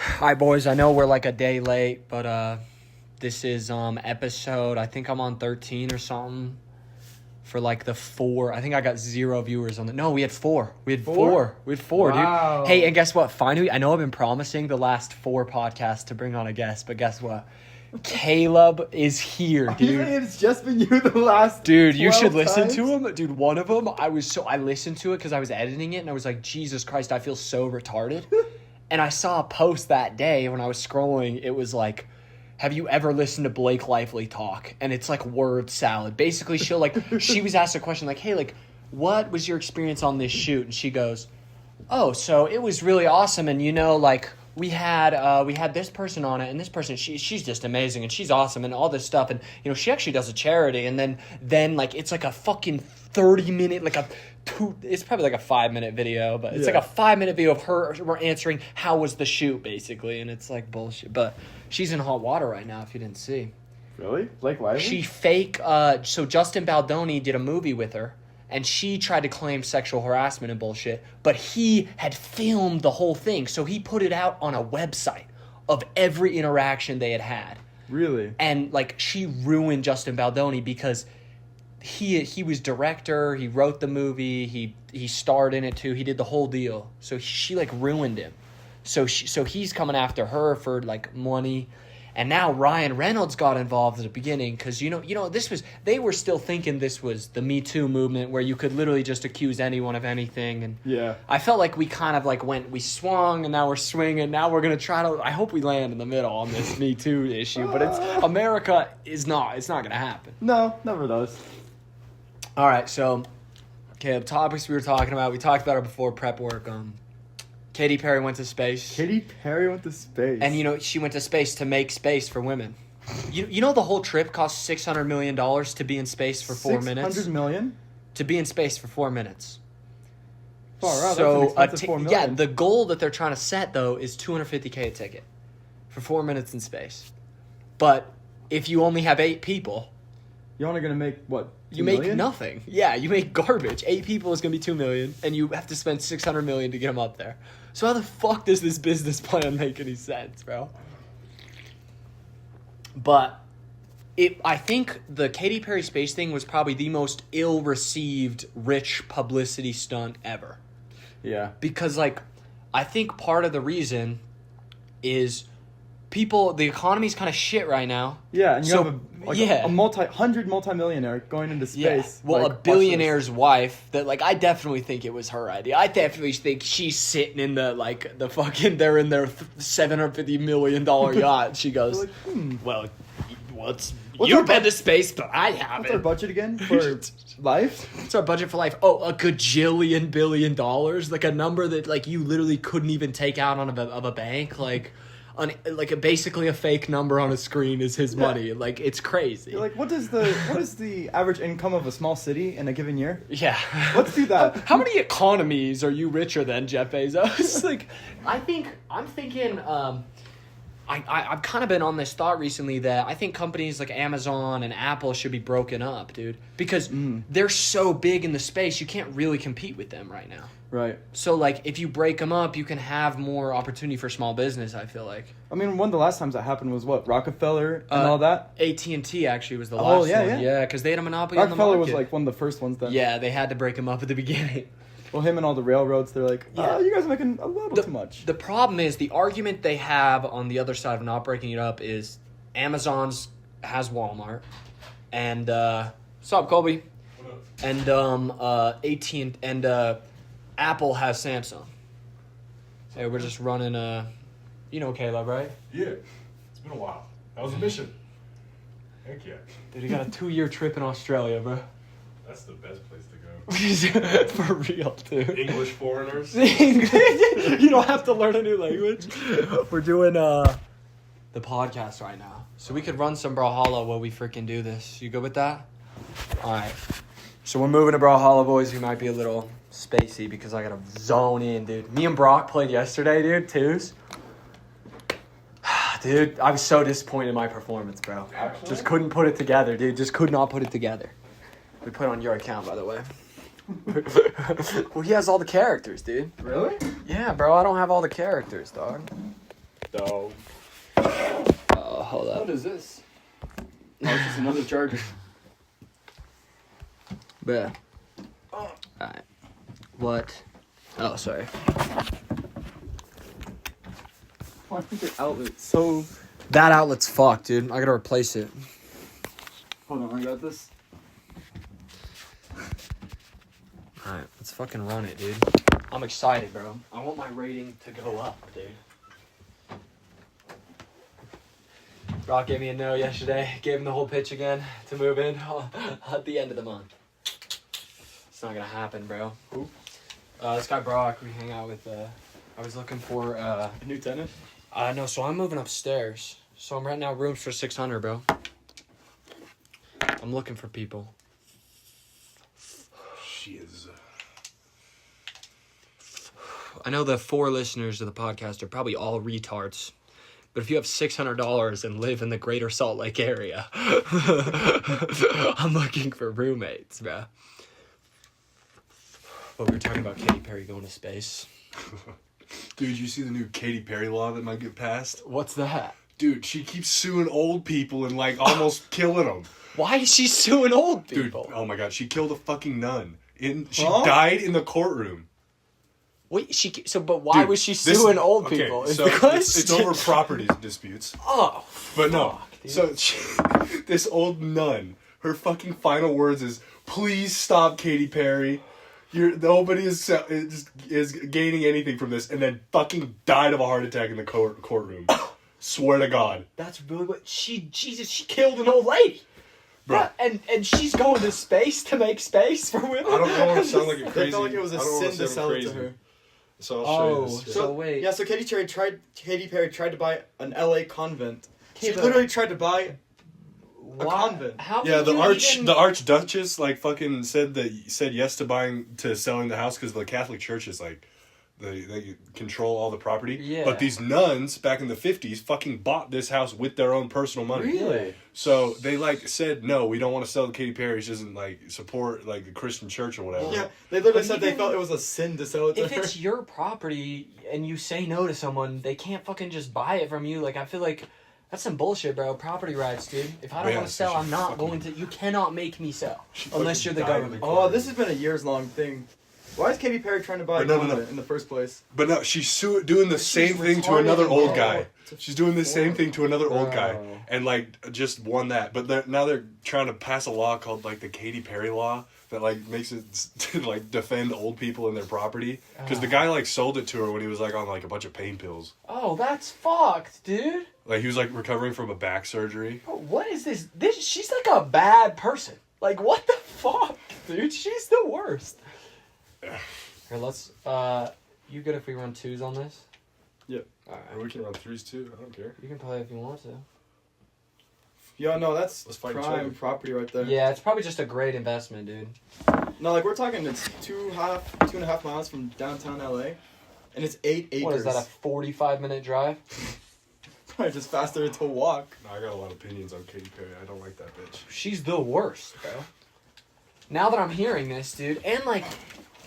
Hi, boys. I know we're like a day late, but this is episode. I think I'm on 13 or something for like the 4. I think I got 0 viewers on the. No, we had 4. We had 4. We had 4, Wow. dude. Hey, and guess what? Finally, I know I've been promising the last 4 podcasts to bring on a guest, but guess what? Caleb is here, dude. It's just been you the last. Dude, you should 12 listen times? to him. Dude, one of them, I listened to it because I was editing it, and I was like, Jesus Christ, I feel so retarded. And I saw a post that day when I was scrolling. It was like, have you ever listened to Blake Lively talk? And it's like word salad. Basically, she was asked a question like, hey, like, what was your experience on this shoot? And she goes, oh, so it was really awesome. And, you know, like, we had this person on it, and this person, she's just amazing, and she's awesome, and all this stuff. And, you know, she actually does a charity. And then like, it's like a fucking 30-minute, like it's probably like a 5-minute video, but it's like a 5-minute video of her answering how was the shoot, basically. And it's like bullshit. But she's in hot water right now, if you didn't see. Really? Blake Lively? She so Justin Baldoni did a movie with her, and she tried to claim sexual harassment and bullshit, but he had filmed the whole thing, so he put it out on a website of every interaction they had had. Really? And, like, she ruined Justin Baldoni because he was director, he wrote the movie, he starred in it too, he did the whole deal. So she, like, ruined him. So he's coming after her for, like, money. And now Ryan Reynolds got involved at the beginning because, you know, they were still thinking this was the Me Too movement where you could literally just accuse anyone of anything. And Yeah. I felt like we kind of like we swung and now we're swinging. Now we're going to try to, I hope we land in the middle on this Me Too issue, but America it's not going to happen. No, never does. All right. So, okay, the topics we were talking about, we talked about it before prep work. Katy Perry went to space. Katy Perry went to space. And, you know, she went to space to make space for women. You know the whole trip cost $600 million to be in space for 4 minutes? $600 million? To be in space for 4 minutes. Far out. So, that's an expensive $4 million. yeah, the goal that they're trying to set, though, is $250K a ticket for 4 minutes in space. But if you only have 8 people... You're only going to make, what, You $2 make million? nothing. Yeah, you make garbage. 8 people is going to be $2 million, and you have to spend $600 million to get them up there. So how the fuck does this business plan make any sense, bro? But I think the Katy Perry space thing was probably the most ill-received rich publicity stunt ever. Yeah. Because, like, I think part of the reason is the economy's kind of shit right now. Yeah, and you So, have yeah. a multi-millionaire going into space. Well, like, a billionaire's wife that, like, I definitely think it was her idea. I definitely think she's sitting in the fucking, they're in their $750 million yacht. She goes, like, well, What's you've our been to space, but I What's our haven't. budget again for life? What's our budget for life? Oh, a gajillion billion dollars? Like a number that, like, you literally couldn't even take out of a bank. Like, basically a fake number on a screen is his money. Like, it's crazy. You're like, what is the average income of a small city in a given year? Yeah. Let's do that. How many economies are you richer than, Jeff Bezos? Like, I'm thinking, I've kind of been on this thought recently that I think companies like Amazon and Apple should be broken up, dude. Because they're so big in the space, you can't really compete with them right now. Right. So, like, if you break them up, you can have more opportunity for small business, I feel like. I mean, one of the last times that happened was what, Rockefeller and all that? AT&T actually was the last yeah, one. yeah. Yeah, because they had a monopoly on the Rockefeller market. was like one of the first ones then. Yeah, they had to break them up at the beginning. Well, him and all the railroads, they're like, Yeah. you guys are making a little too much. The problem is the argument they have on the other side of not breaking it up is Amazon's has Walmart, and what's up, Colby? What up? And AT&T and Apple has Samsung. Hey, we're just running you know Caleb, right? Yeah, it's been a while. That was a mission. Heck yeah. Dude, he got a 2-year trip in Australia, bro. That's the best place to go. For real, dude. English foreigners. You don't have to learn a new language. We're doing the podcast right now. So we could run some Brawlhalla while we freaking do this. You good with that? Alright. So we're moving to Brawlhalla, boys. We might be a little spacey because I gotta zone in, dude. Me and Brock played yesterday, dude. Twos. Dude, I was so disappointed in my performance, bro. Actually? Just couldn't put it together, dude. Just could not put it together. We put it on your account, by the way. Well, he has all the characters, dude. Really? Yeah, bro, I don't have all the characters, dog. Dog. Oh, hold up. What is this? Oh, it's just another charger. Bruh. Alright. What? Oh, sorry. Why is your outlet so... That outlet's fucked, dude. I gotta replace it. Hold on, I got this. Alright, let's fucking run it, dude. I'm excited, bro. I want my rating to go up, dude. Brock gave me a no yesterday. Gave him the whole pitch again to move in at the end of the month. It's not gonna happen, bro. Who? This guy Brock, we hang out with, I was looking for, A new tenant? no, so I'm moving upstairs. So I'm renting out rooms for $600, bro. I'm looking for people. She is. I know the 4 listeners of the podcast are probably all retards. But if you have $600 and live in the greater Salt Lake area, I'm looking for roommates, bro. But we were talking about Katy Perry going to space. Dude, you see the new Katy Perry law that might get passed? What's that? Dude, she keeps suing old people and, like, almost killing them. Why is she suing old Dude, people? oh my god, she killed a fucking nun. She Huh? died in the courtroom. Wait, but why Dude, was she this- suing old okay, people? Is so the question. it's over property disputes. Oh, But no, fuck, dude. so this old nun, her fucking final words is, "Please stop, Katy Perry. Nobody is gaining anything from this," and then fucking died of a heart attack in the courtroom. Swear to God, That's really what she killed an old lady. bro. And she's going to space to make space for women. I don't want to sound like a They crazy. felt like it was a I don't wanna sin to sound sell it crazy. to her. So I'll show you Oh, this. so wait. Yeah, so Katy Perry tried to buy an LA convent. She Okay, but- literally tried to buy a Why- convent. How Yeah, could the you even- archduchess like fucking said yes to selling the house because the Catholic Church is like they control all the property. Yeah. But these nuns back in the 50s fucking bought this house with their own personal money. Really? So they like said no, we don't want to sell to Katy Perry. She doesn't like support like the Christian church or whatever. Yeah, they literally But said they even- felt it was a sin to sell it to If her. it's your property and you say no to someone, they can't fucking just buy it from you. Like, I feel like that's some bullshit, bro. Property rights, dude. If I don't Yeah, want to so sell, she I'm not fucking- going to. You cannot make me sell unless fucking you're the died in government. the Oh, this has been a years-long thing. Why is Katy Perry trying to buy a No, convent in the first place? But no, she's doing the same thing to retarded, another old bro. guy. She's doing the same thing to another old guy, Bro. and like just won that. But now they're trying to pass a law called like the Katy Perry law that like makes it to like defend old people and their property. Because the guy like sold it to her when he was like on like a bunch of pain pills. Oh, that's fucked, dude. Like he was like recovering from a back surgery. Bro, what is this? She's like a bad person. Like, what the fuck, dude? She's the worst. Here, let's. You good if we run 2s on this? Yep. Or we can run 3s too. I don't care. You can play if you want to. Yeah, no, that's Let's fight each prime other. property right there. Yeah, it's probably just a great investment, dude. No, like we're talking, it's 2.5 miles from downtown LA, and it's 8 acres. What is that, a 45-minute drive? Probably just faster to walk. No, I got a lot of opinions on Katy Perry. I don't like that bitch. She's the worst, bro. Now that I'm hearing this, dude, and like,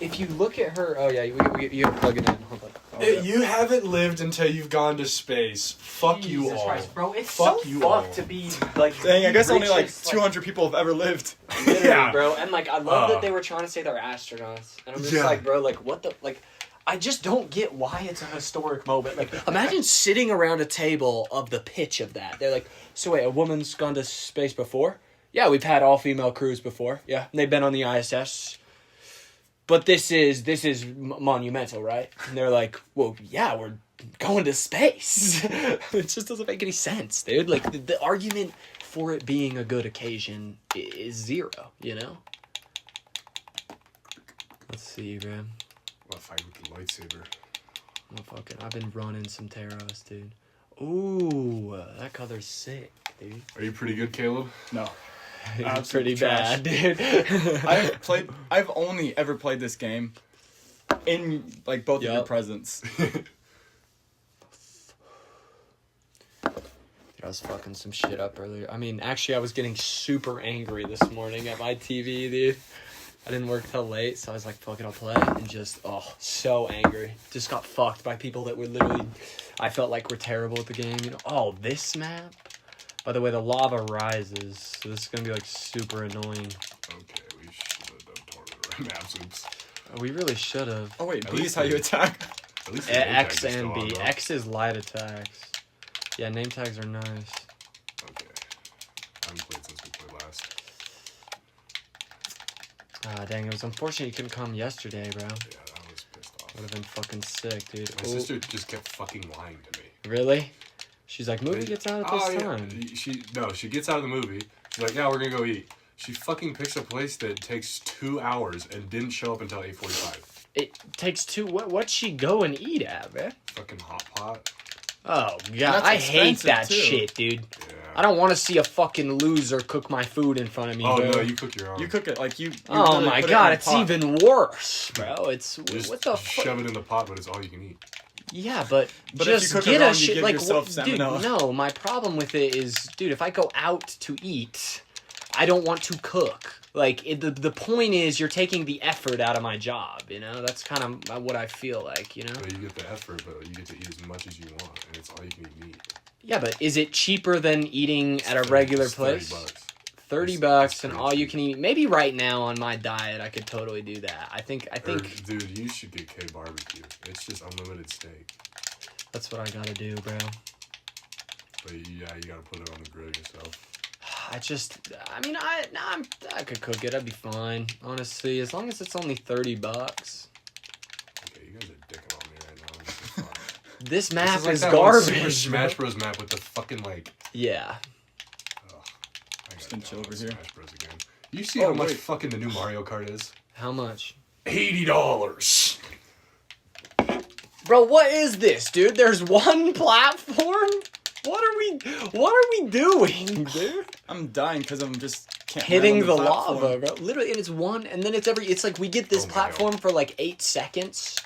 if you look at her, oh yeah, you gotta plug it in. Hold on. Oh, yeah. You haven't lived until you've gone to space. Fuck you Jesus all. Christ, bro, it's Fuck so you fucked all. to be like. Dang, I guess the only like richest, 200 people have ever lived. Literally, Yeah. bro, and like I love Uh. that they were trying to say they're astronauts, and I'm just Yeah. like, bro, like what the like. I just don't get why it's a historic moment. Like, imagine sitting around a table of the pitch of that. They're like, so wait, a woman's gone to space before? Yeah, we've had all-female crews before. Yeah, and they've been on the ISS. But this is monumental, right? And they're like, well, yeah, we're going to space. It just doesn't make any sense, dude. Like, the argument for it being a good occasion is zero, you know? Let's see, man. I'll fight with the lightsaber. Motherfucking, I've been running some Taros, dude. Ooh, that color's sick, dude. Are you pretty good, Caleb? No. It's Absolute pretty trash. bad, dude. I've only ever played this game in like both of your Yup. presence. I was fucking some shit up earlier. I mean, actually, I was getting super angry this morning at my TV, dude. I didn't work till late, so I was like, fuck it, I'll play. And just, so angry. Just got fucked by people that were literally, I felt like were terrible at the game. You know, this map? By the way, the lava rises, so this is going to be like super annoying. Okay, we should have done tournament right maps. Oops. We really should have. Oh wait, At B is least how you they- attack. At least the X name tags are and still on, B. though. X is light attacks. Yeah, name tags are nice. Okay. I haven't played since we played last. Dang, it was unfortunate you couldn't come yesterday, bro. Yeah, I was pissed off. Would have been fucking sick, dude. My Ooh. sister just kept fucking lying to me. Really? She's like, movie gets out at this time. She gets out of the movie. She's like, yeah, we're gonna go eat. She fucking picks a place that takes 2 hours and didn't show up until 8:45. It takes two. What'd she go and eat at, man? Fucking hot pot. Oh god, That's I hate expensive, that too. shit, dude. Yeah. I don't want to see a fucking loser cook my food in front of me, Oh bro. no, you cook your own. You cook it like you. Oh really my put it god, in a it's pot. even worse, bro. It's Just what the fuck? shove it in the pot, but it's all you can eat. Yeah, but But if just you cook get it wrong, a you shit give like yourself dude. salmonella. No, my problem with it is, dude, if I go out to eat, I don't want to cook. Like the point is, you're taking the effort out of my job. You know, that's kind of what I feel like. You know. So you get the effort, but you get to eat as much as you want, and it's all you can eat meat. Yeah, but is it cheaper than eating at a regular It's place? $30. $30 It's and pretty all you cheap. can eat. Maybe right now on my diet, I could totally do that. I think Dude, you should get K barbecue. It's just unlimited steak. that's what I gotta do, bro. But yeah, you gotta put it on the grill yourself. I could cook it. I'd be fine, honestly, as long as it's only $30. Okay, you guys are dicking on me right now. This is fine. This This map is like is that one Super garbage. Smash Bros map with the fucking like. Yeah. Ugh, I Just gotta gonna chill download over here. Smash Bros again. You see Oh, how much wait. fucking the new Mario Kart is? How much? $80. Bro, what is this, dude? There's one platform? What are we doing, dude? I'm dying because I'm just can't Hitting land the on platform. lava, bro. Literally, and it's one, and then it's like we get this Oh my platform for like 8 seconds.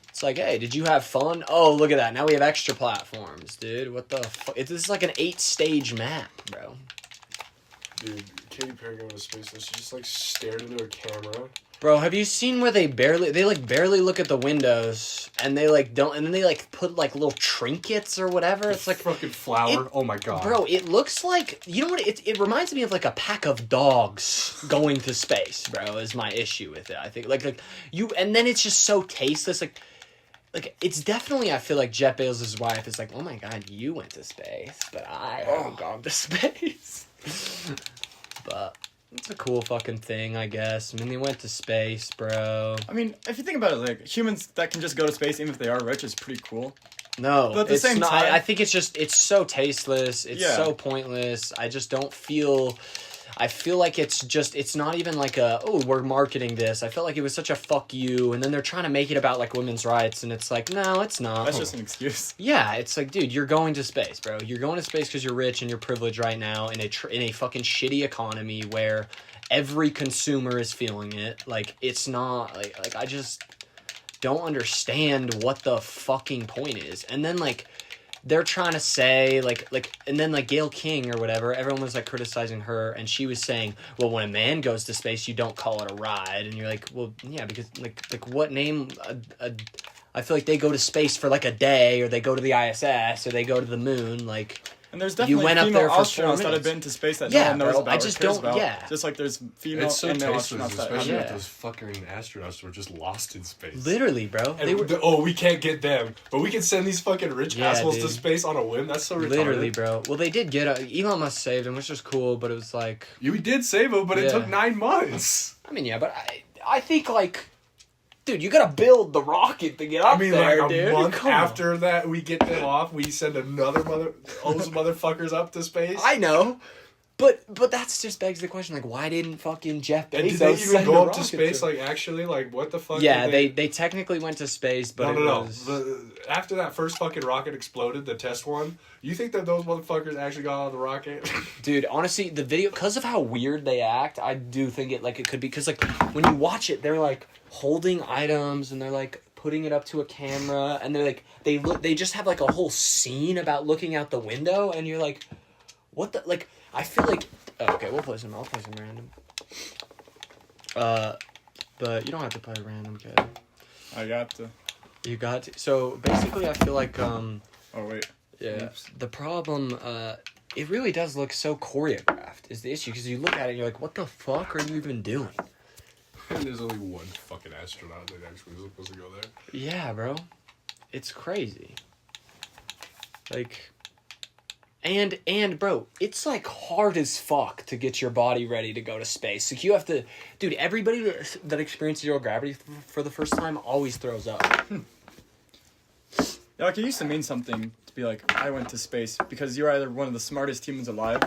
It's like, hey, did you have fun? Oh, look at that. Now we have extra platforms, dude. What the fuck? This is like an 8-stage map, bro. Dude, Katy Perry going to space and she just like stared into her camera. Bro, have you seen where they barely look at the windows and they like don't, and then they like put like little trinkets or whatever? It's like, fucking flour. it- Oh my god. bro, it looks like, you know what? It reminds me of like a pack of dogs going to space, bro. Is my issue with it. I think like you, and then it's just so tasteless. Like it's definitely, I feel like Jeff Bezos' wife is like, oh my god, you went to space, but I haven't gone to space. But it's a cool fucking thing, I guess. I mean, they went to space, bro. I mean, if you think about it, like humans that can just go to space, even if they are rich, is pretty cool. No, But at the it's same not. time- I think it's so tasteless. It's Yeah. so pointless. I just don't feel. I feel like it's not even like we're marketing this. I felt like it was such a fuck you, and then they're trying to make it about like women's rights, and it's like, no, it's not. That's just an excuse. Yeah, it's like, dude, you're going to space, bro. You're going to space because you're rich and you're privileged right now in a fucking shitty economy where every consumer is feeling it. Like, it's not like I just don't understand what the fucking point is. And then like they're trying to say and then like Gayle King or whatever, everyone was like criticizing her, and she was saying, well, when a man goes to space, you don't call it a ride. And you're like, well, yeah, because like what name I feel like they go to space for like a day, or they go to the ISS, or they go to the moon, like. And there's definitely went up female there for 4 astronauts that have minutes. been to space that Yeah, no one knows bro, about I or just cares don't- about. yeah. Just like there's female It's so and male tasteless, astronauts that especially Yeah. if those fucking astronauts were just lost in space. Literally, bro. And They were we can't get them, but we can send these fucking rich Yeah, assholes to dude. space on a whim. That's so retarded. literally, bro. Well, they did get Elon Musk saved him, which was cool, but it was like, You did save them, but it Yeah. took 9 months. I mean, yeah, but I think like, dude, you gotta build the rocket to get up I mean, there, like a dude. month Come on. after that, we get them off. We send those motherfuckers up to space. I know, but that just begs the question, like, why didn't fucking Jeff Bezos And did they even send a go up to rocket space? to him? Like, actually, like, what the fuck? Yeah, did they technically went to space, but no. it was... After that first fucking rocket exploded, the test one. You think that those motherfuckers actually got out of the rocket? Dude, honestly, the video, because of how weird they act, I do think it could be, because like when you watch it, they're like holding items and they're like putting it up to a camera, and they're like they just have like a whole scene about looking out the window, and you're like, what the, like, I feel like, oh, okay, I'll play some random. But you don't have to play random, kid. I got to. You got to. So basically, I feel like Oh wait. yeah, Oops. the problem it really does look so choreographed is the issue because you look at it and you're like, what the fuck are you even doing? And there's only one fucking astronaut that actually was supposed to go there. Yeah, bro, it's crazy. Like, and bro, it's like hard as fuck to get your body ready to go to space. Like you have to, dude. Everybody that experiences zero gravity for the first time always throws up. Yeah, like it used to mean something to be like, I went to space because you're either one of the smartest humans alive,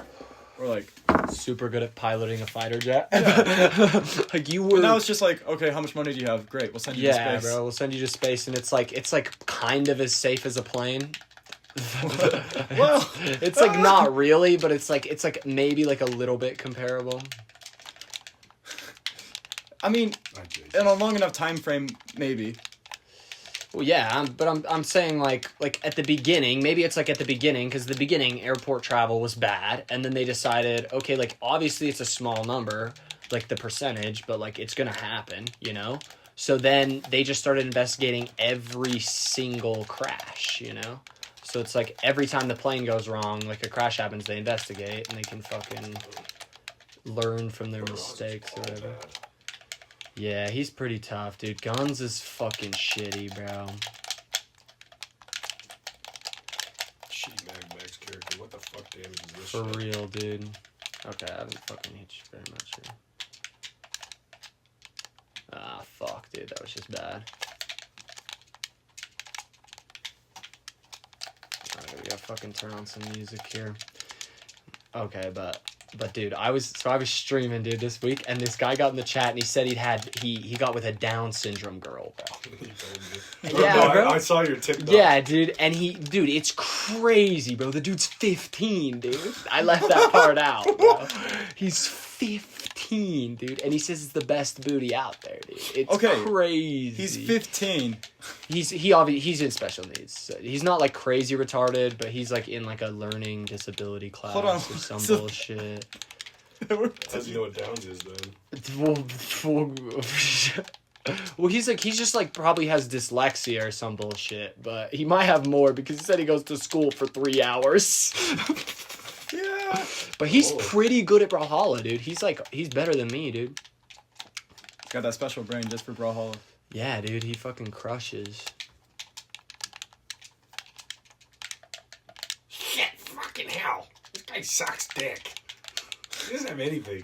or like Super good at piloting a fighter jet. Yeah. Like you were. But now it's just like, okay, how much money do you have? Great, we'll send you to Yeah, space. bro, we'll send you to space, and it's like kind of as safe as a plane. Well, It's like not really, but it's like maybe like a little bit comparable. I mean, Not Jason. in a long enough time frame, maybe. Well, yeah, but I'm saying like at the beginning, maybe it's like at the beginning because the beginning airport travel was bad, and then they decided, okay, like obviously it's a small number, like the percentage, but like it's gonna happen, you know. So then they just started investigating every single crash, you know. So it's like every time the plane goes wrong, like a crash happens, they investigate and they can fucking learn from their mistakes or whatever. Yeah, he's pretty tough, dude. Guns is fucking shitty, bro. Shitty Mad Max character. What the fuck damage is this For shit? real, dude. Okay, I haven't fucking hit you very much here. Ah, fuck, dude. That was just bad. Alright, we gotta fucking turn on some music here. Okay, but dude, I was streaming, dude, this week, and this guy got in the chat and he said he got with a Down syndrome girl, bro. You told me. Yeah, No, bro. I saw your TikTok. Yeah, dude, and dude, it's crazy, bro. The dude's 15, dude. I left that part out, bro. He's 15, dude, and he says it's the best booty out there, dude. It's Okay, crazy. He's 15. He's in special needs. So he's not like crazy retarded, but he's like in like a learning disability class Hold on. or some So- bullshit. How does he know what Downs is then? Well, he's just like probably has dyslexia or some bullshit, but he might have more because he said he goes to school for 3 hours. Yeah. But he's Oh. pretty good at Brawlhalla, dude. He's better than me, dude. Got that special brain just for Brawlhalla. Yeah, dude, he fucking crushes. Shit, fucking hell. This guy sucks dick. He doesn't have anything.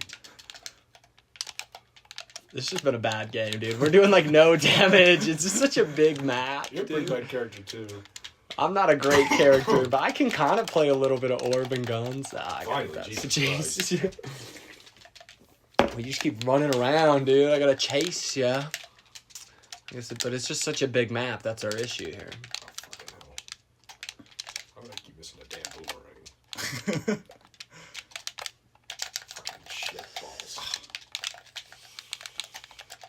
This has been a bad game, dude. We're doing like no damage. It's just such a big map, You're a pretty dude. bad character too. I'm not a great character, but I can kind of play a little bit of orb and guns. I got Finally, that. Jesus Jesus. We just keep running around, dude. I gotta chase ya. But it's just such a big map. That's our issue here. Oh, fucking hell. I'm gonna keep missing a damn boomerang. Fucking shit balls.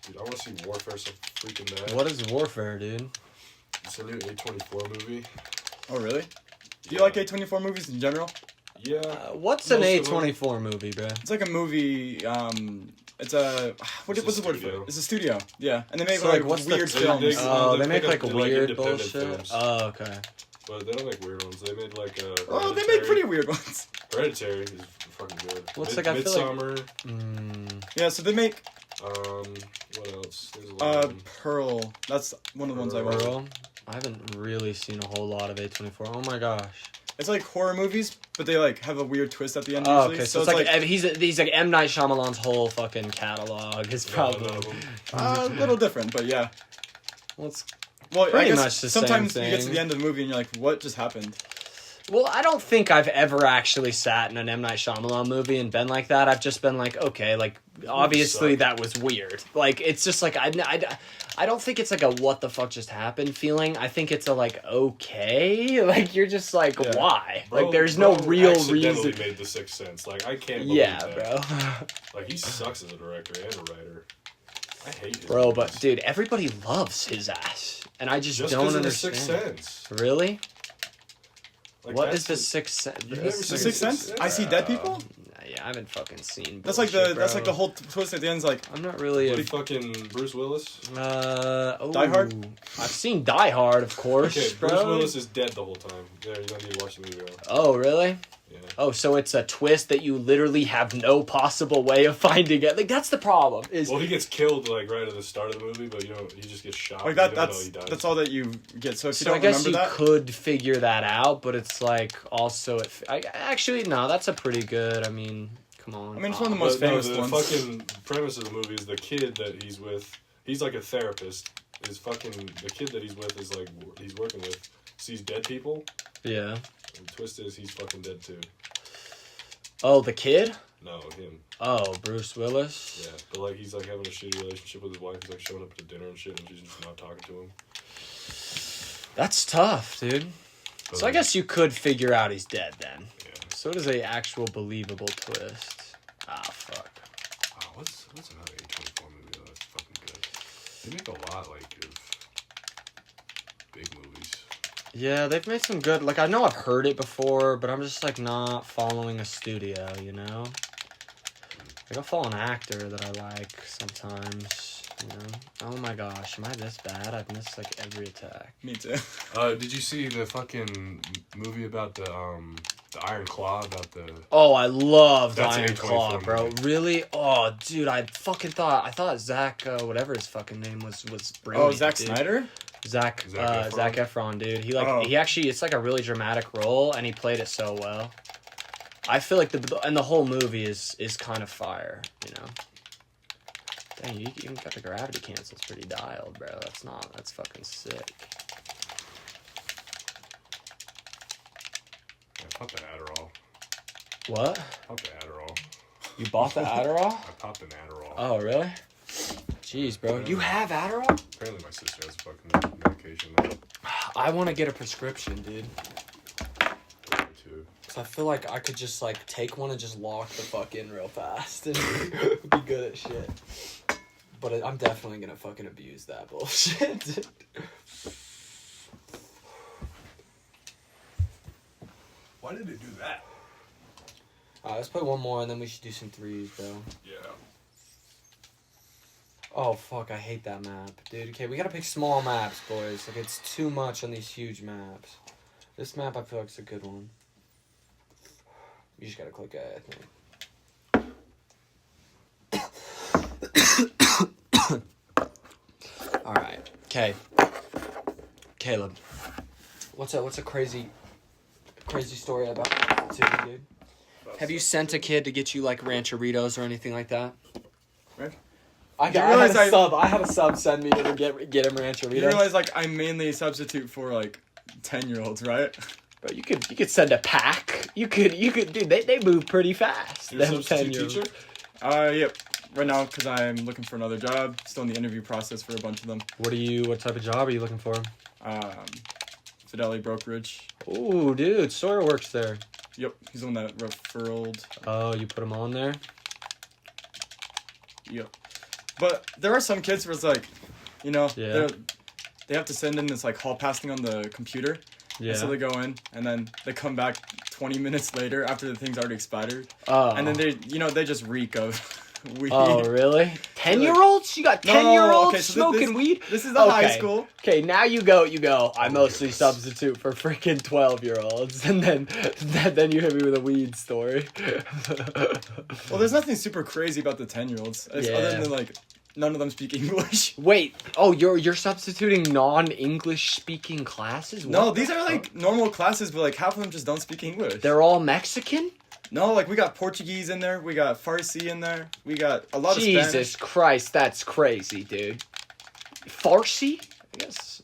Dude, I wanna see Warfare so freaking bad. What is Warfare, dude? It's a new A24 movie. Oh, really? Do you like A24 movies in general? Yeah. What's an Most of them. A24 movie, bro? It's like a movie. It's a what's the word for it? studio. It's a studio. Yeah, and they make So, like, what's the- weird They- films. they- Oh, they they make make like up, like, weird independent bullshit. films. Oh, okay. But they don't make weird ones. They made like Oh, they make pretty weird ones. Hereditary is fucking good. What's like, I feel like- Midsommar. Yeah, so they make What else? There's a lot of them. Pearl. That's one of the ones I watched. Pearl? I haven't really seen a whole lot of A24. Oh my gosh. It's like horror movies, but they like have a weird twist at the end Oh, usually. okay. So it's like he's like M. Night Shyamalan's whole fucking catalog is Yeah, probably. none of them. a little different, but yeah. Well, it's Well, Pretty I guess much the same sometimes you get to thing. the end of the movie and you're like, what just happened? Well, I don't think I've ever actually sat in an M. Night Shyamalan movie and been like that. I've just been like, okay, like, obviously suck. that was weird. Like, it's just like, I don't think it's like a what the fuck just happened feeling. I think it's a like, okay. Like, you're just like, Yeah. why? Bro- like, there's no bro real accidentally reason. made The Sixth Sense. Like, I can't believe Yeah, that. bro. Like, he sucks as a director and a writer. I hate his Bro, movies. but dude, everybody loves his ass. And I just Just don't because of The understand. Sixth Sense. Really? Like, What that's is the it. Sixth Sense? You've never The seen Sixth Sense? I See Dead People? I haven't fucking seen. That's like bullshit, that's like bro. the whole twist at the end is like, I'm not really. What, fucking Bruce Willis? Die Hard? I've seen Die Hard, of course, Okay, bro. Bruce Willis is dead the whole time. There, you don't need to watch the movie. Bro. Oh, really? Yeah. Oh, so it's a twist that you literally have no possible way of finding it. Like, that's the problem. Is Well, he gets killed like right at the start of the movie, but he just gets shot. like You that. don't know he dies. That's all that you get. So if you so I don't guess remember you that, could figure that out, but it's like also actually no, that's a pretty good. I mean, come on. I mean, it's one of the most But famous the ones. fucking premise of the movie is the kid that he's with. He's like a therapist. The kid that he's with is like he's working with sees dead people. Yeah. And the twist is he's fucking dead too. Oh, the kid. No, him. Oh, Bruce Willis. Yeah, but like he's like having a shitty relationship with his wife. He's like showing up to dinner and shit, and she's just not talking to him. That's tough, dude. So I guess you could figure out he's dead then. Yeah. So does a actual believable twist. Ah, fuck. Oh, what's another A24 movie though that's fucking good? They make a lot like of big movies. Yeah, they've made some good. Like I know I've heard it before, but I'm just like not following a studio, you know. Like I'll follow an actor that I like sometimes, you know. Oh my gosh, am I this bad? I've missed like every attack. me too. Did you see the fucking movie about the Iron Claw about the? Oh, I love That's Iron A24 Claw, bro. movie. Really? Oh, dude, I thought Zach, whatever his fucking name was brilliant. Oh, Zack dude. Snyder. Zac Efron? Zac Efron, dude. Oh. He actually, it's like a really dramatic role, and he played it so well. I feel like the whole movie is kind of fire, you know. Dang, you even got the gravity cancels pretty dialed, bro. That's fucking sick. I popped an Adderall. What? Popped an Adderall. You bought the Adderall? I popped an Adderall. Oh, really? Jeez, bro. You have Adderall? Apparently my sister has fucking medication now. I want to get a prescription, dude. Too. Cause I feel like I could just like take one and just lock the fuck in real fast and be good at shit. But I'm definitely gonna fucking abuse that bullshit. Why did it do that? Let's play one more and then we should do some threes, bro. Yeah. Oh fuck, I hate that map, dude. Okay, we gotta pick small maps, boys. Like it's too much on these huge maps. This map I feel like is a good one. You just gotta click A, I think. Alright. Okay. Caleb. What's a crazy story about Suzuki, dude? Have you sent a kid to get you like Rancheritos or anything like that? Right. I You realize I had a sub send me to get him Rancheritos. You realize like I mainly substitute for like 10-year-olds, right? Bro, you could send a pack. You could dude, they move pretty fast. You're a Them substitute 10-year-olds. teacher? Yep. Right now, because I'm looking for another job. Still in the interview process for a bunch of them. What type of job are you looking for? Fidelity Brokerage. Ooh, dude, Sawyer works there. Yep, he's the one that referred. Oh, you put him on there? Yep. But there are some kids where it's like, you know, Yeah. they have to send in this like hall passing on the computer. Yeah. And so they go in and then they come back 20 minutes later after the thing's already expired. Oh. And then they just reek of weed. Oh, really? 10-year-olds? You got 10-year-olds okay, so smoking this- weed? This is the high school. Okay, now you go. I mostly substitute for freaking 12-year-olds, and then you hit me with a weed story. Well, there's nothing super crazy about the 10-year-olds. Yeah. Other than like none of them speak English. Wait, oh, you're substituting non-English speaking classes? No, What these the are like fuck? normal classes, but like half of them just don't speak English. They're all Mexican? No, like we got Portuguese in there, we got Farsi in there, we got a lot of Jesus Spanish. Christ, that's crazy, dude. Farsi? I guess.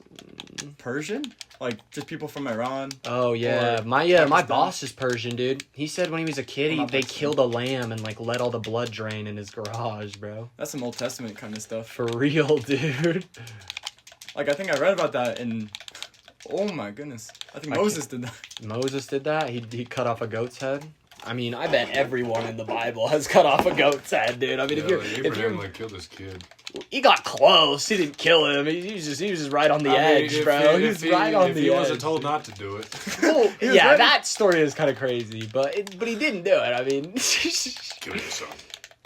Persian? Like just people from Iran. Oh yeah, Or my Pakistan. boss is Persian, dude. He said when he was a kid, Well, not they Pakistan. killed a lamb and like let all the blood drain in his garage, bro. That's some Old Testament kind of stuff. For real, dude. Like I think I read about that in. Oh my goodness! I think I Moses did that. Moses did that. He cut off a goat's head. I mean, I bet everyone in the Bible has cut off a goat's head, dude. I mean, Yeah, like Abraham like killed this kid. He got close. He didn't kill him. He was just right on the edge, bro. He was right on the edge. If he wasn't told not to do it. Well, He was yeah, ready. that story is kind of crazy, but he didn't do it. I mean, Give me some.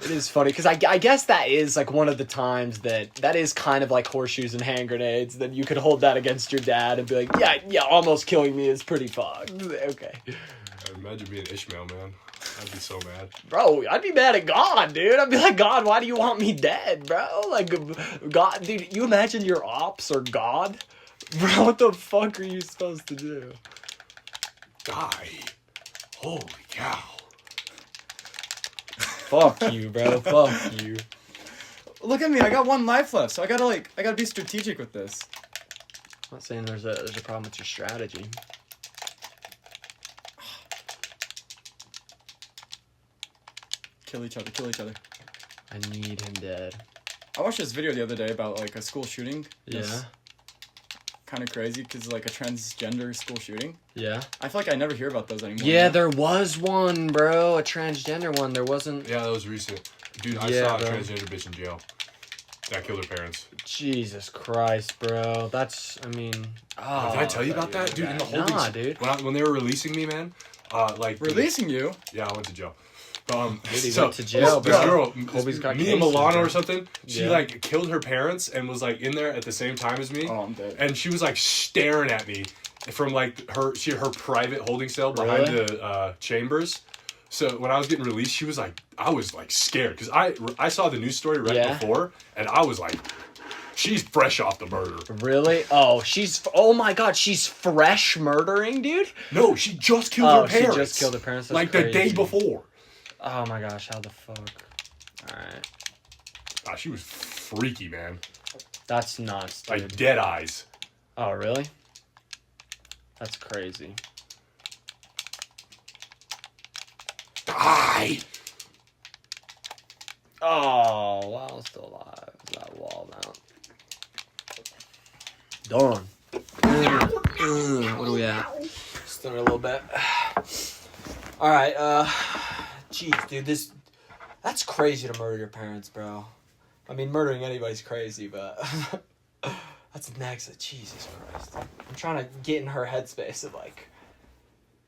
it is funny because I guess that is like one of the times that is kind of like horseshoes and hand grenades. Then you could hold that against your dad and be like, yeah, almost killing me is pretty fucked. Okay, Imagine being Ishmael, man. I'd be so mad. bro, I'd be mad at God, dude. I'd be like, God, why do you want me dead, bro? Like, God, dude, you imagine your ops are God, bro? What the fuck are you supposed to do? Die. Holy cow. Fuck you, bro. Fuck you. Look at me. I got 1 life left, so I gotta be strategic with this. I'm not saying there's a problem with your strategy. Kill each other. Kill each other. I need him dead. I watched this video the other day about like a school shooting. Yeah. Kind of crazy because like a transgender school shooting. Yeah. I feel like I never hear about those anymore. Yeah, there was one, bro. A transgender one. There wasn't. Yeah, that was recent. Dude, I Yeah, saw a bro. transgender bitch in jail. That killed her parents. Jesus Christ, bro. That's. I mean. Oh, Did I tell you about that? Dude, in the whole Nah, thing. dude. When they were releasing me, man, like... Releasing you? Yeah, I went to jail. Dude, he went to jail, this bro. girl, Colby's got Mia cases, Milano bro. or something, she Yeah. like killed her parents and was like in there at the same time as me. Oh, I'm dead. And she was like staring at me from like her private holding cell behind Really? the chambers. So when I was getting released, she was like, I was like scared because I saw the news story right Yeah. before, and I was like, she's fresh off the murder. Really? Oh, oh my God, she's fresh murdering, dude. No, she just killed Oh, her she parents. just killed her parents? That's like the day crazy. before. Oh my gosh, how the fuck? All right, Ah, she was freaky, man. that's nuts, dude. Like dead eyes. Oh really? That's crazy. Die. Oh, well, still alive. That wall now. Darn. What are we at? Still a little bit. All right. Jeez, dude, that's crazy to murder your parents, bro. I mean, murdering anybody's crazy, but that's next. Jesus Christ. I'm trying to get in her headspace of like,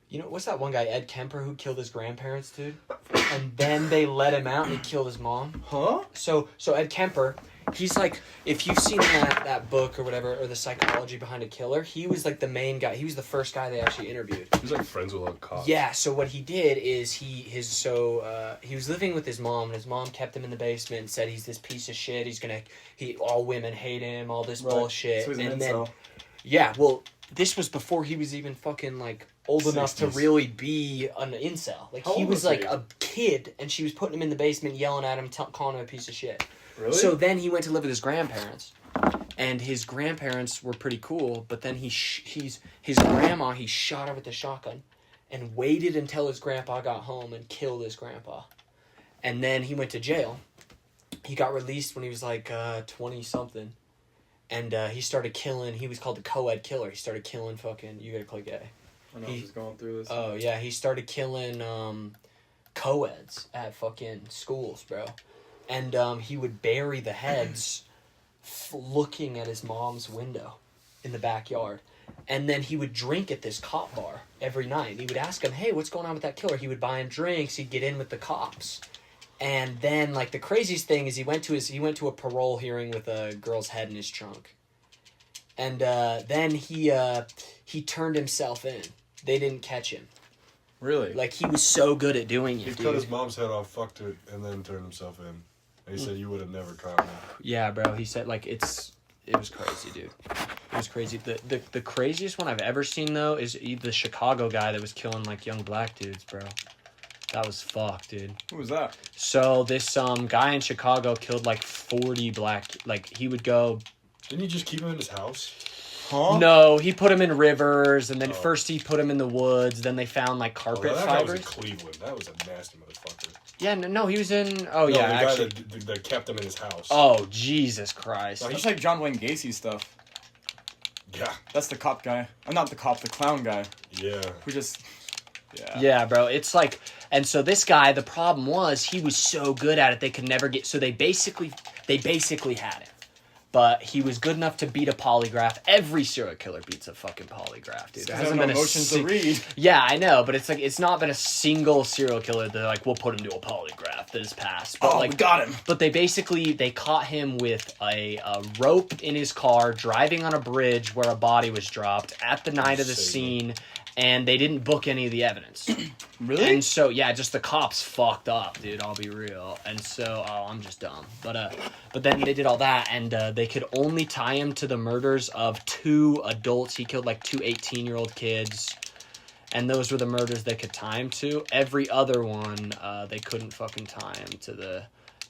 you know, what's that one guy, Ed Kemper, who killed his grandparents, dude? And then they let him out and he killed his mom. Huh? So Ed Kemper, he's like, if you've seen that book or whatever, or the psychology behind a killer, he was like the main guy. He was the first guy they actually interviewed. He was like friends with a cop. Yeah, so what he did is he was living with his mom, and his mom kept him in the basement and said he's this piece of shit. All women hate him, all this Right. bullshit. So he's an and incel. then, yeah, well, this was before he was even fucking like old enough to 60s. really be an incel. Like How he old was was like he? a kid, and she was putting him in the basement, yelling at him, calling him a piece of shit. Really? So then he went to live with his grandparents, and his grandparents were pretty cool. But then his grandma, he shot her with a shotgun, and waited until his grandpa got home and killed his grandpa, and then he went to jail. He got released when he was like 20 something, and he started killing. He was called the co-ed killer. He started killing fucking. You gotta click A. I know he's going through this. Oh yeah, he started killing co-eds at fucking schools, bro. And he would bury the heads looking at his mom's window in the backyard. And then he would drink at this cop bar every night. He would ask him, hey, what's going on with that killer? He would buy him drinks. He'd get in with the cops. And then, like, the craziest thing is he went to a parole hearing with a girl's head in his trunk. And then he turned himself in. They didn't catch him. Really? Like, he was so good at doing it, He dude. cut his mom's head off, fucked it, and then turned himself in. And he said, you would have never caught me. Yeah, bro. He said, like, it was crazy, dude. It was crazy. The craziest one I've ever seen, though, is the Chicago guy that was killing, like, young black dudes, bro. That was fucked, dude. Who was that? So this guy in Chicago killed, like, 40 black... Like, he would go... Didn't he just keep him in his house? Huh? No, he put him in rivers, and then Oh. first he put him in the woods, then they found, like, Oh, carpet that guy was in fibers. Cleveland. That was a nasty motherfucker. Yeah, no, he was in... Oh, No, yeah, the actually... guy that kept him in his house. Oh, Jesus Christ. No, he's like John Wayne Gacy stuff. Yeah. That's the cop guy. I'm not the cop, the clown guy. Yeah. Who just... Yeah. Yeah, bro. It's like, and so this guy, the problem was he was so good at it, they could never get, so they They basically had him. But he was good enough to beat a polygraph. Every serial killer beats a fucking polygraph, dude. There hasn't been emotions to read. Yeah, I know, but it's not been a single serial killer that like we'll put him to a polygraph that has passed. But we got him. But they caught him with a rope in his car, driving on a bridge where a body was dropped at the night of the scene, and they didn't book any of the evidence. Really? And so, yeah, just the cops fucked up, dude, I'll be real. And so, I'm just dumb. But then they did all that, and they could only tie him to the murders of 2 adults. He killed, like, 2 18-year-old kids, and those were the murders they could tie him to. Every other one, they couldn't fucking tie him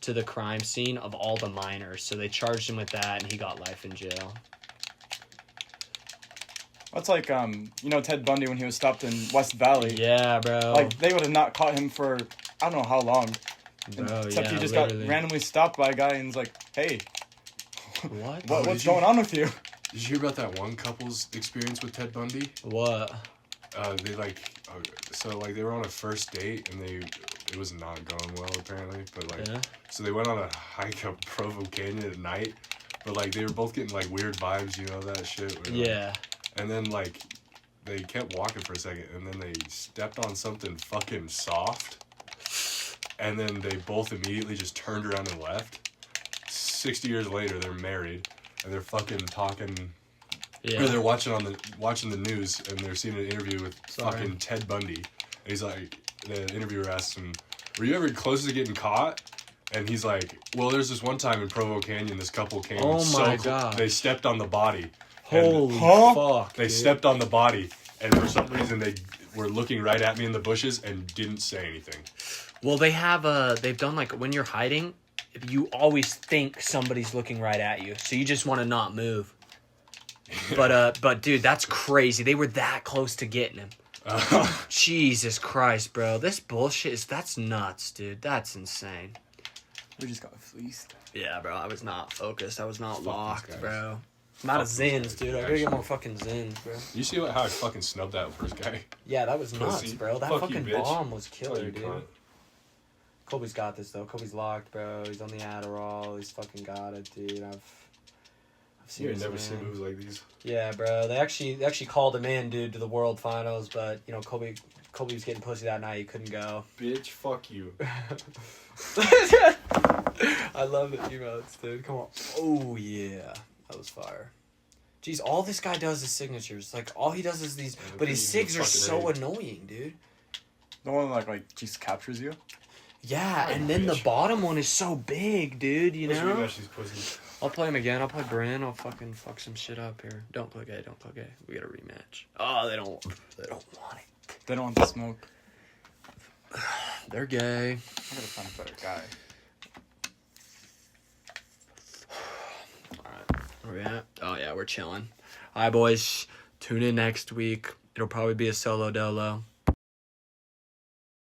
to the crime scene of all the minors. So they charged him with that, and he got life in jail. That's like, Ted Bundy when he was stopped in West Valley. Yeah, bro. Like, they would have not caught him for, I don't know how long. Bro, Except yeah, he just literally. got randomly stopped by a guy and was like, hey, What? what's going on with you? Did you hear about that one couple's experience with Ted Bundy? What? They they were on a first date and it was not going well apparently, but so they went on a hike up Provo Canyon at night, but like they were both getting like weird vibes, you know, that shit. Yeah. And then like they kept walking for a second and then they stepped on something fucking soft, and then they both immediately just turned around and left. 60 years later, they're married and they're fucking talking. Yeah. Or they're watching the news and they're seeing an interview with fucking Ted Bundy. And he's like, the interviewer asks him, "Were you ever close to getting caught?" And he's like, "Well, there's this one time in Provo Canyon, this couple came. Oh my God. They stepped on the body. Holy And- fuck. They dude. stepped on the body, and for some reason they were looking right at me in the bushes and didn't say anything." Well, they've done like when you're hiding, you always think somebody's looking right at you, so you just want to not move. But dude, that's crazy. They were that close to getting him. Jesus Christ, bro. This bullshit that's nuts, dude. That's insane. We just got fleeced. Yeah, bro. I was not focused. I was not Fuck locked, these guys. bro. I'm out of Fuck these Zins, guys, dude. I gotta actually. get more fucking Zins, bro. You see how I fucking snubbed that first guy? Yeah, that was nuts, Pussy. bro. That Fuck you, fucking bitch. bomb was Oh, killer, you dude. cunt. Kobe's got this though. Kobe's locked, bro. He's on the Adderall. He's fucking got it, dude. I've seen You ain't this never seen man. moves like these. Yeah, bro. They actually called him in, dude, to the World Finals, but you know Kobe was getting pussy that night. He couldn't go. Bitch, fuck you. I love the emotes, dude. Come on. Oh yeah, that was fire. Jeez, all this guy does is signatures. Like all he does is these, but his sigs are so annoying, dude. The one like just captures you. Yeah, Oh, and then the bitch. bottom one is so big, dude. You Let's know. rematch these pussies. I'll play him again. I'll play Bryn. I'll fucking fuck some shit up here. Don't play gay. Don't play gay. We got a rematch. Oh, they don't want it. They don't want the smoke. They're gay. I gotta find a better guy. Alright. Where we at? Oh, yeah, we're chilling. Alright, boys. Tune in next week. It'll probably be a solo dolo.